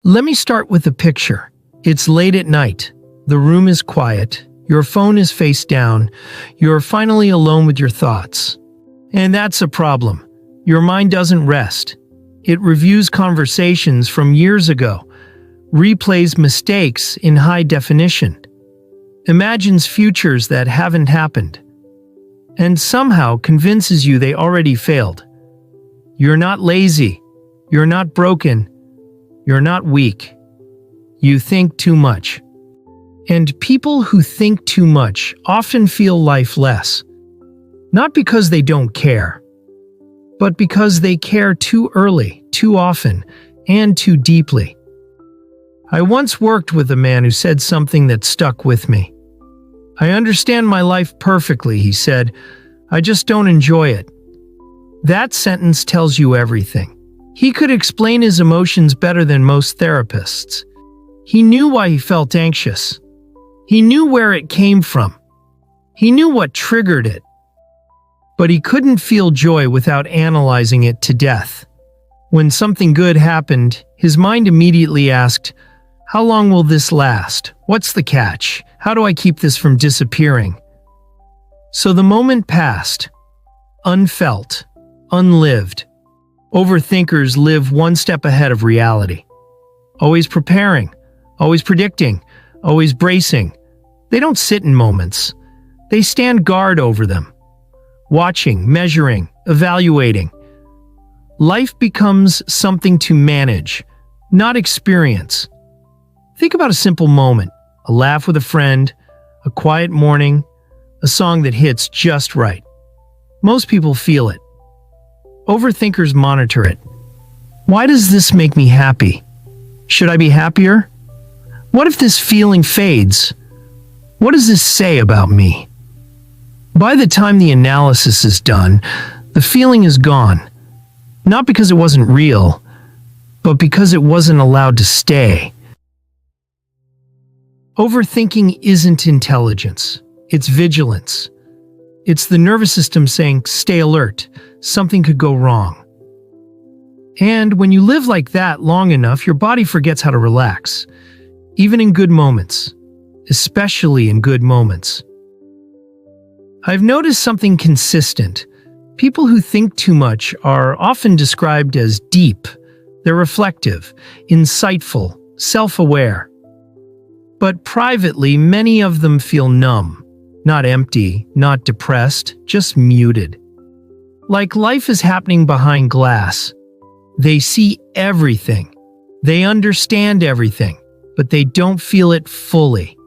Let me start with a picture. It's late at night. The room is quiet. Your phone is face down. You're finally alone with your thoughts. And that's a problem. Your mind doesn't rest. It reviews conversations from years ago, replays mistakes in high definition, imagines futures that haven't happened, and somehow convinces you they already failed. You're not lazy. You're not broken. You're not weak. You think too much. And people who think too much often feel lifeless. Not because they don't care, but because they care too early, too often, and too deeply. I once worked with a man who said something that stuck with me. "I understand my life perfectly," he said. "I just don't enjoy it." That sentence tells you everything. He could explain his emotions better than most therapists. He knew why he felt anxious. He knew where it came from. He knew what triggered it. But he couldn't feel joy without analyzing it to death. When something good happened, his mind immediately asked, "How long will this last? What's the catch? How do I keep this from disappearing?" So the moment passed, unfelt, unlived. Overthinkers live one step ahead of reality. Always preparing, always predicting, always bracing. They don't sit in moments. They stand guard over them, watching, measuring, evaluating. Life becomes something to manage, not experience. Think about a simple moment, a laugh with a friend, a quiet morning, a song that hits just right. Most people feel it. Overthinkers monitor it. Why does this make me happy? Should I be happier? What if this feeling fades? What does this say about me? By the time the analysis is done, the feeling is gone. Not because it wasn't real, but because it wasn't allowed to stay. Overthinking isn't intelligence. It's vigilance. It's the nervous system saying, "Stay alert. Something could go wrong." And when you live like that long enough, your body forgets how to relax, even in good moments, especially in good moments. I've noticed something consistent. People who think too much are often described as deep. They're reflective, insightful, self-aware. But privately, many of them feel numb. Not empty, not depressed, just muted. Like life is happening behind glass. They see everything. They understand everything, but they don't feel it fully.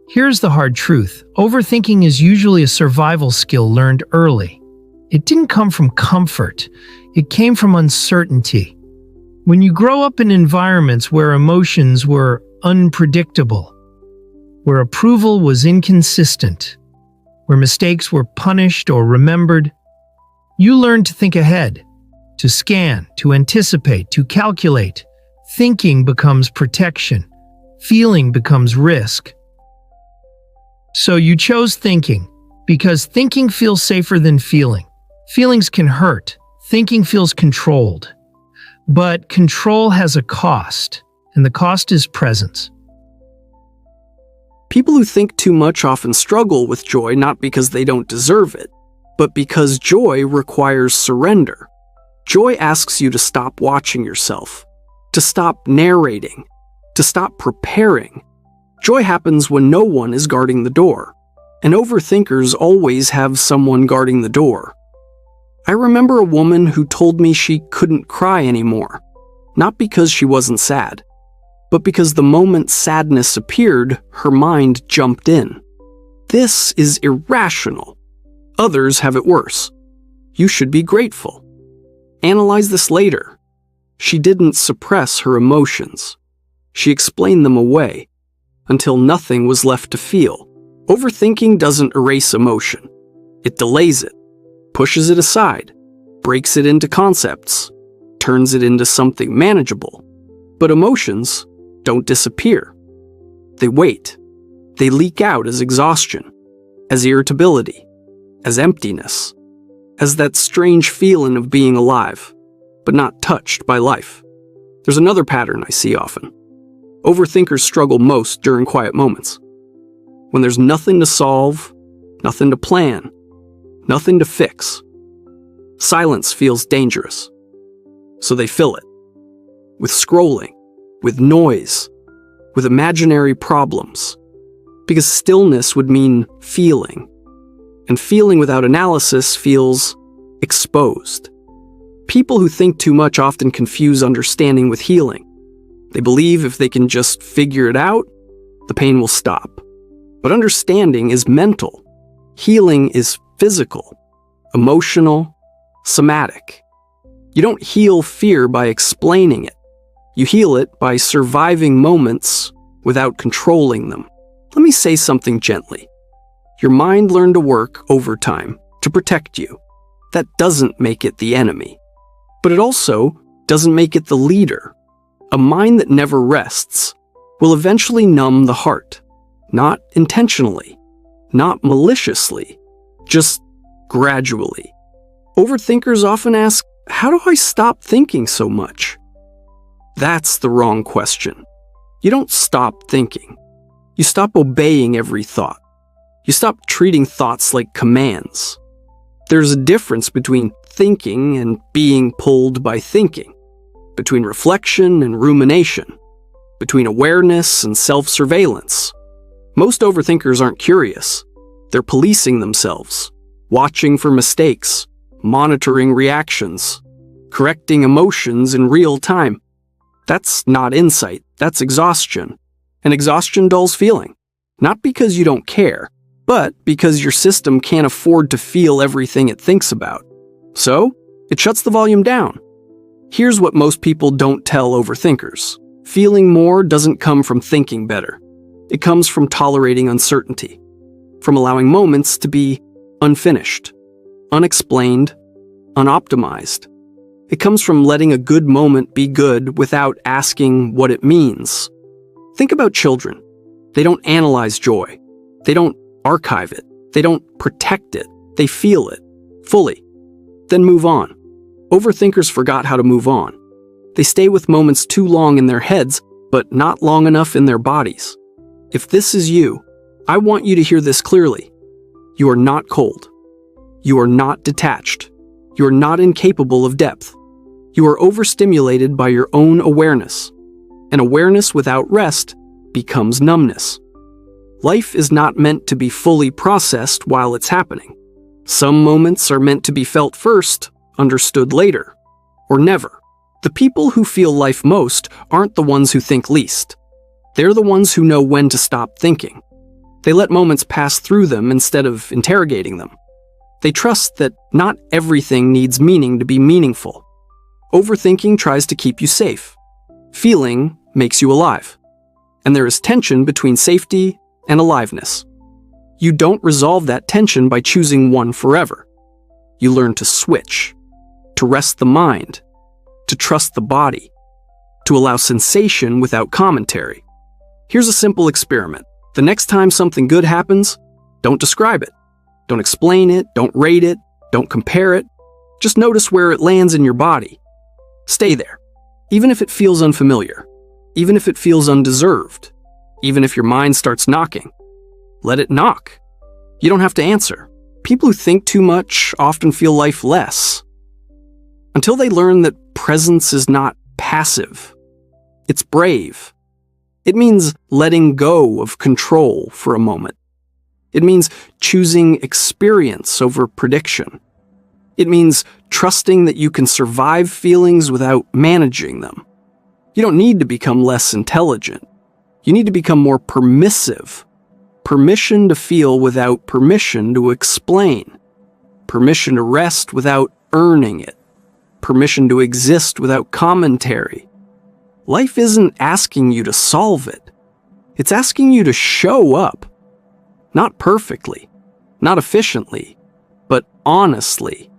Here's the hard truth. Overthinking is usually a survival skill learned early. It didn't come from comfort. It came from uncertainty. When you grow up in environments where emotions were unpredictable, where approval was inconsistent, where mistakes were punished or remembered, you learn to think ahead, to scan, to anticipate, to calculate. Thinking becomes protection. Feeling becomes risk. So you chose thinking, because thinking feels safer than feeling. Feelings can hurt. Thinking feels controlled. But control has a cost, and the cost is presence. People who think too much often struggle with joy not because they don't deserve it, but because joy requires surrender. Joy asks you to stop watching yourself, to stop narrating, to stop preparing. Joy happens when no one is guarding the door, and overthinkers always have someone guarding the door. I remember a woman who told me she couldn't cry anymore, not because she wasn't sad, but because the moment sadness appeared, her mind jumped in. This is irrational. Others have it worse. You should be grateful. Analyze this later. She didn't suppress her emotions. She explained them away, until nothing was left to feel. Overthinking doesn't erase emotion. It delays it, pushes it aside, breaks it into concepts, turns it into something manageable. But emotions don't disappear. They wait. They leak out as exhaustion, as irritability, as emptiness, as that strange feeling of being alive, but not touched by life. There's another pattern I see often. Overthinkers struggle most during quiet moments. When there's nothing to solve, nothing to plan, nothing to fix. Silence feels dangerous. So they fill it. With scrolling, with noise, with imaginary problems. Because stillness would mean feeling. And feeling without analysis feels exposed. People who think too much often confuse understanding with healing. They believe if they can just figure it out, the pain will stop. But understanding is mental. Healing is physical, emotional, somatic. You don't heal fear by explaining it. You heal it by surviving moments without controlling them. Let me say something gently. Your mind learned to work overtime to protect you. That doesn't make it the enemy. But it also doesn't make it the leader. A mind that never rests will eventually numb the heart. Not intentionally, not maliciously, just gradually. Overthinkers often ask, how do I stop thinking so much? That's the wrong question. You don't stop thinking. You stop obeying every thought. You stop treating thoughts like commands. There's a difference between thinking and being pulled by thinking, between reflection and rumination, between awareness and self-surveillance. Most overthinkers aren't curious. They're policing themselves, watching for mistakes, monitoring reactions, correcting emotions in real time. That's not insight, that's exhaustion. And exhaustion dulls feeling. Not because you don't care, but because your system can't afford to feel everything it thinks about. So, it shuts the volume down. Here's what most people don't tell overthinkers. Feeling more doesn't come from thinking better. It comes from tolerating uncertainty, from allowing moments to be unfinished, unexplained, unoptimized. It comes from letting a good moment be good without asking what it means. Think about children. They don't analyze joy. They don't archive it. They don't protect it. They feel it fully, then move on. Overthinkers forgot how to move on. They stay with moments too long in their heads, but not long enough in their bodies. If this is you, I want you to hear this clearly. You are not cold. You are not detached. You are not incapable of depth. You are overstimulated by your own awareness. And awareness without rest becomes numbness. Life is not meant to be fully processed while it's happening. Some moments are meant to be felt first, understood later, or never. The people who feel life most aren't the ones who think least. They're the ones who know when to stop thinking. They let moments pass through them instead of interrogating them. They trust that not everything needs meaning to be meaningful. Overthinking tries to keep you safe. Feeling makes you alive. And there is tension between safety and aliveness. You don't resolve that tension by choosing one forever. You learn to switch, to rest the mind, to trust the body, to allow sensation without commentary. Here's a simple experiment. The next time something good happens, don't describe it. Don't explain it, don't rate it, don't compare it. Just notice where it lands in your body. Stay there, even if it feels unfamiliar, even if it feels undeserved, even if your mind starts knocking. Let it knock. You don't have to answer. People who think too much often feel life less. Until they learn that presence is not passive. It's brave. It means letting go of control for a moment. It means choosing experience over prediction. It means trusting that you can survive feelings without managing them. You don't need to become less intelligent. You need to become more permissive. Permission to feel without permission to explain. Permission to rest without earning it. Permission to exist without commentary. Life isn't asking you to solve it. It's asking you to show up. Not perfectly, not efficiently, but honestly.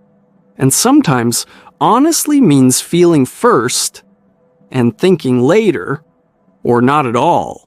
And sometimes, honestly means feeling first and thinking later, or not at all.